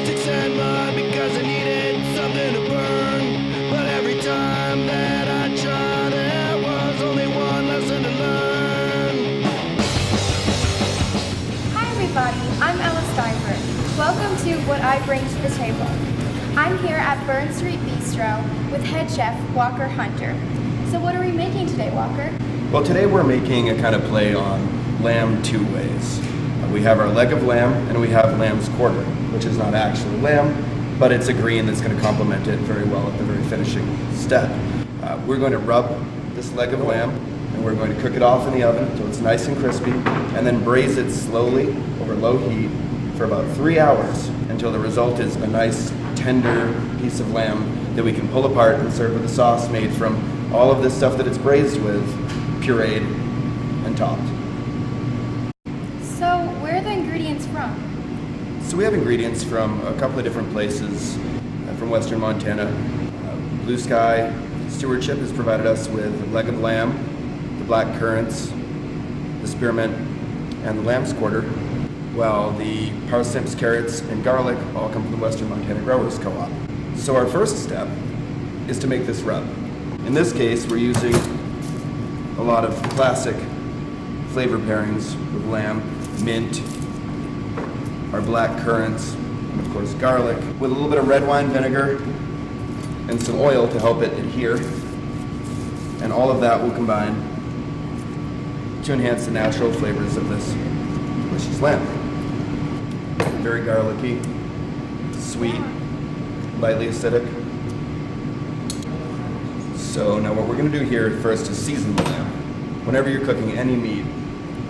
sticks and mud because I needed something to burn. But every time that I tried, there was only one lesson to learn. Hi everybody, I'm Ella Steinberg. Welcome to What I Bring to the Table. I'm here at Burn Street Bistro with head chef Walker Hunter. So what are we making today, Walker? Well, today we're making a kind of play on lamb two ways. We have our leg of lamb and we have lamb's quarter, which is not actually lamb, but it's a green that's going to complement it very well at the very finishing step. We're going to rub this leg of lamb and we're going to cook it off in the oven until it's nice and crispy, and then braise it slowly over low heat for about 3 hours until the result is a nice tender piece of lamb that we can pull apart and serve with a sauce made from all of this stuff that it's braised with, pureed and topped. So where are the ingredients from? So we have ingredients from a couple of different places from western Montana. Blue Sky Stewardship has provided us with the leg of lamb, the black currants, the spearmint, and the lamb's quarter, while the parsnips, carrots, and garlic all come from the Western Montana Growers Co-op. So our first step is to make this rub. In this case, we're using a lot of classic flavor pairings with lamb, mint, our black currants, and of course garlic, with a little bit of red wine vinegar and some oil to help it adhere. And all of that will combine to enhance the natural flavors of this delicious lamb. Very garlicky, sweet, lightly acidic. So now what we're going to do here first is season the lamb. Whenever you're cooking any meat,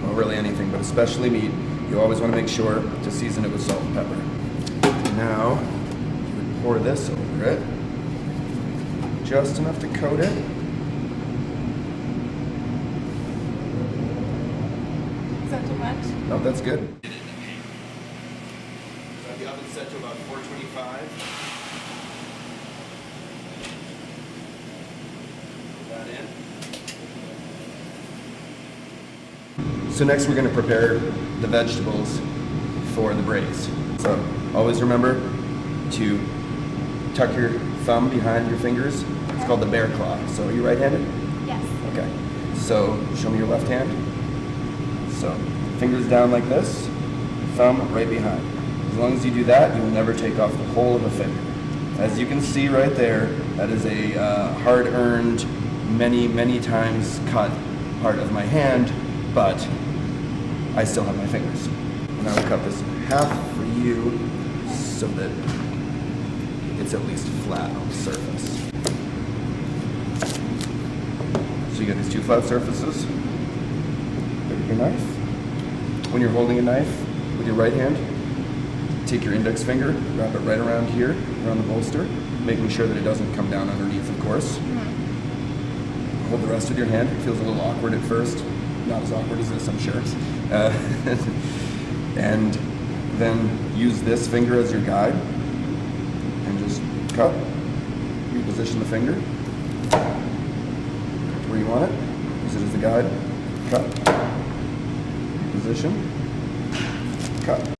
well really anything, but especially meat, you always want to make sure to season it with salt and pepper. Now, you would pour this over it, just enough to coat it. Is that too much? No, that's good. So the oven's set to about 425. So next we're going to prepare the vegetables for the braise. So always remember to tuck your thumb behind your fingers. It's called the bear claw. So are you right-handed? Yes. Okay. So show me your left hand. So fingers down like this, thumb right behind. As long as you do that, you will never take off the whole of a finger. As you can see right there, that is a hard-earned, many times cut part of my hand, but I still have my fingers. And I will cut this in half for you so that it's at least flat on the surface. So you got these two flat surfaces. Take your knife. When you're holding a knife with your right hand, take your index finger, wrap it right around here, around the bolster, making sure that it doesn't come down underneath, of course. Hold the rest with your hand. It feels a little awkward at first. Not as awkward as this, I'm sure. And then use this finger as your guide and just cut. Reposition the finger where you want it. Use it as a guide. Cut. Reposition. Cut.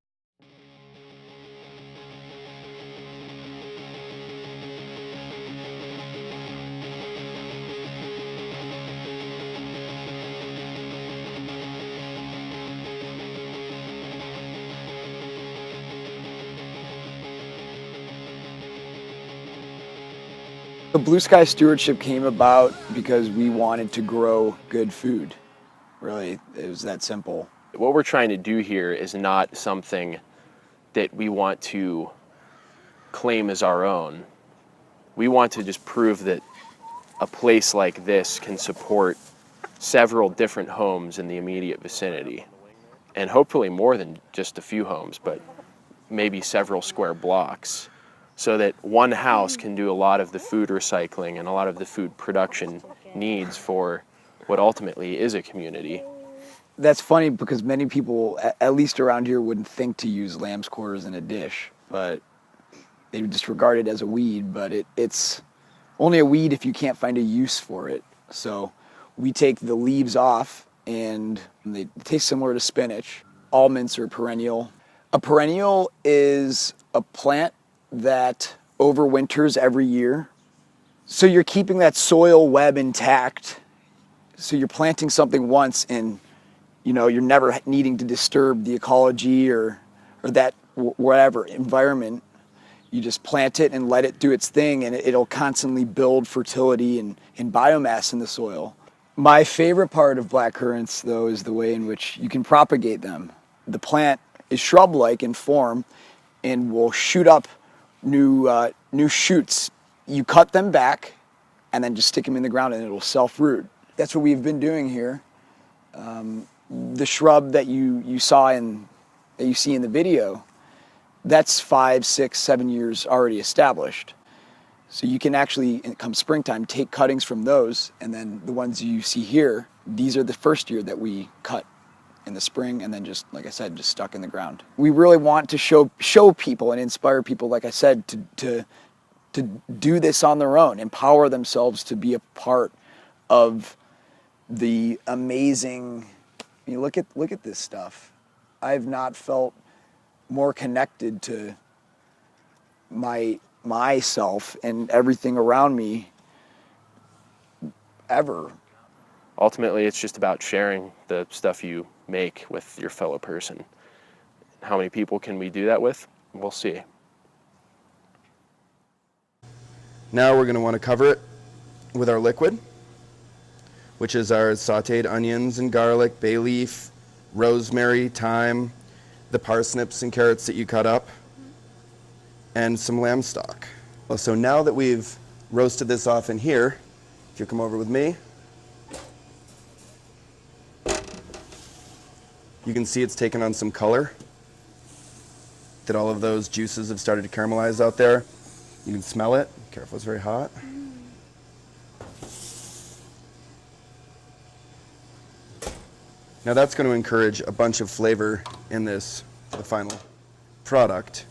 The Blue Sky Stewardship came about because we wanted to grow good food. Really, it was that simple. What we're trying to do here is not something that we want to claim as our own. We want to just prove that a place like this can support several different homes in the immediate vicinity, and hopefully more than just a few homes, but maybe several square blocks, so that one house can do a lot of the food recycling and a lot of the food production needs for what ultimately is a community. That's funny because many people, at least around here, wouldn't think to use lamb's quarters in a dish, but they would just regard it as a weed, but it's only a weed if you can't find a use for it. So we take the leaves off and they taste similar to spinach. All mints are perennial. A perennial is a plant that overwinters every year. So you're keeping that soil web intact. So you're planting something once and, you know, you're never needing to disturb the ecology or that whatever environment. You just plant it and let it do its thing, and it'll constantly build fertility and biomass in the soil. My favorite part of black currants, though, is the way in which you can propagate them. The plant is shrub-like in form and will shoot up new shoots. You cut them back and then just stick them in the ground and it'll self-root. That's what we've been doing here. The shrub that you saw that you see in the video, that's 5, 6, 7 years already established. So you can actually, come springtime, take cuttings from those, and then the ones you see here, these are the first year that we cut in the spring, and then just, like I said, just stuck in the ground. We really want to show people and inspire people, like I said, to do this on their own, empower themselves to be a part of the amazing. I mean, look at this stuff. I've not felt more connected to myself and everything around me ever. Ultimately, it's just about sharing the stuff you make with your fellow person. How many people can we do that with? We'll see. Now we're going to want to cover it with our liquid, which is our sauteed onions and garlic, bay leaf, rosemary, thyme, the parsnips and carrots that you cut up, and some lamb stock. Well, so now that we've roasted this off in here, if you come over with me, you can see it's taken on some color, that all of those juices have started to caramelize out there. You can smell it. Careful, it's very hot. Now that's going to encourage a bunch of flavor in this, the final product.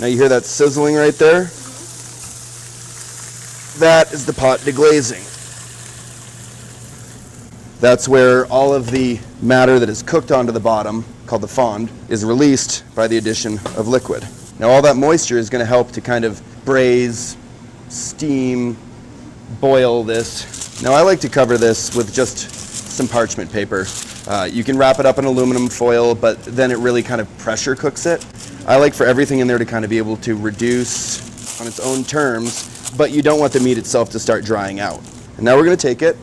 Now you hear that sizzling right there? That is the pot deglazing. That's where all of the matter that is cooked onto the bottom, called the fond, is released by the addition of liquid. Now all that moisture is going to help to kind of braise, steam, boil this. Now I like to cover this with just some parchment paper. You can wrap it up in aluminum foil, but then it really kind of pressure cooks it. I like for everything in there to kind of be able to reduce on its own terms, but you don't want the meat itself to start drying out. And now we're going to take it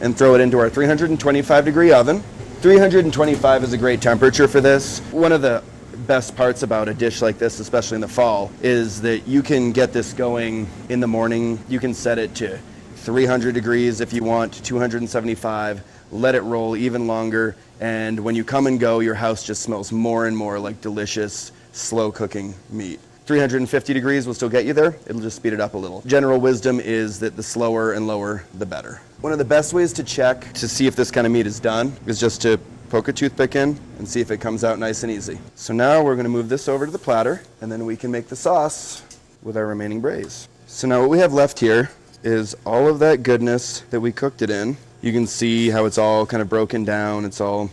and throw it into our 325-degree oven. 325 is a great temperature for this. One of the best parts about a dish like this, especially in the fall, is that you can get this going in the morning. You can set it to 300 degrees if you want, 275, let it roll even longer, and when you come and go, your house just smells more and more like delicious, slow cooking meat. 350 degrees will still get you there. It'll just speed it up a little. General wisdom is that the slower and lower, the better. One of the best ways to check to see if this kind of meat is done is just to poke a toothpick in and see if it comes out nice and easy. So now we're going to move this over to the platter, and then we can make the sauce with our remaining braise. So now what we have left here is all of that goodness that we cooked it in. You can see how it's all kind of broken down. It's all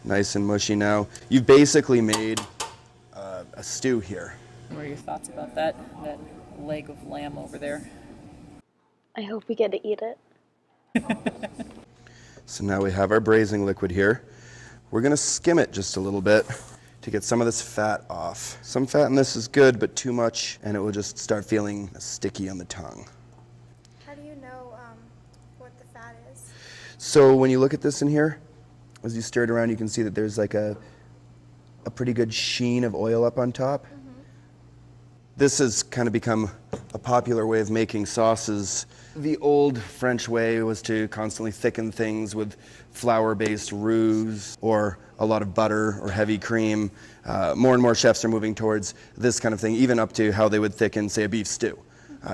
nice and mushy now. You've basically made a stew here. What are your thoughts about that leg of lamb over there? I hope we get to eat it. So now we have our braising liquid here. We're going to skim it just a little bit to get some of this fat off. Some fat in this is good, but too much, and it will just start feeling sticky on the tongue. How do you know what the fat is? So when you look at this in here, as you stir it around, you can see that there's like a pretty good sheen of oil up on top. Mm-hmm. This has kind of become a popular way of making sauces. The old French way was to constantly thicken things with flour-based roux or a lot of butter or heavy cream. More and more chefs are moving towards this kind of thing, even up to how they would thicken, say, a beef stew.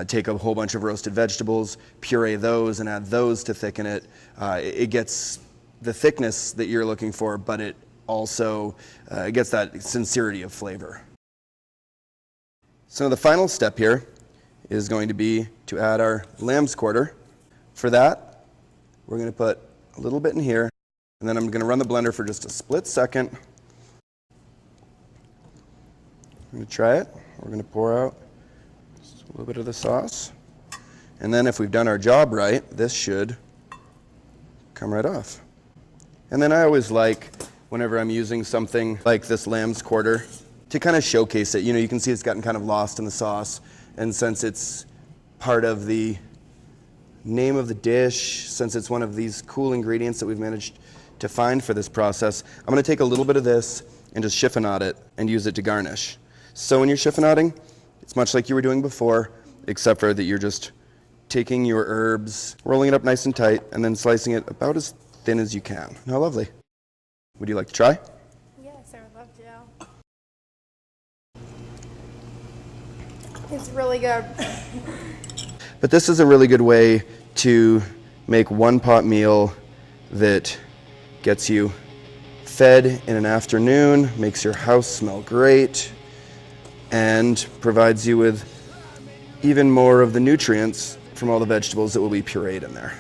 Take a whole bunch of roasted vegetables, puree those, and add those to thicken it. It gets the thickness that you're looking for, but it also gets that sincerity of flavor. So the final step here is going to be to add our lamb's quarter. For that, we're going to put a little bit in here, and then I'm going to run the blender for just a split second. going to try it. We're going to pour out just a little bit of the sauce. And then if we've done our job right, this should come right off. And then I always like, whenever I'm using something like this lamb's quarter, to kind of showcase it. You know, you can see it's gotten kind of lost in the sauce. And since it's part of the name of the dish, since it's one of these cool ingredients that we've managed to find for this process, I'm going to take a little bit of this and just chiffonade it and use it to garnish. So when you're chiffonading, it's much like you were doing before, except for that you're just taking your herbs, rolling it up nice and tight, and then slicing it about as thin as you can. How lovely. Would you like to try? Yes, I would love to. It's really good. But this is a really good way to make one pot meal that gets you fed in an afternoon, makes your house smell great, and provides you with even more of the nutrients from all the vegetables that will be pureed in there.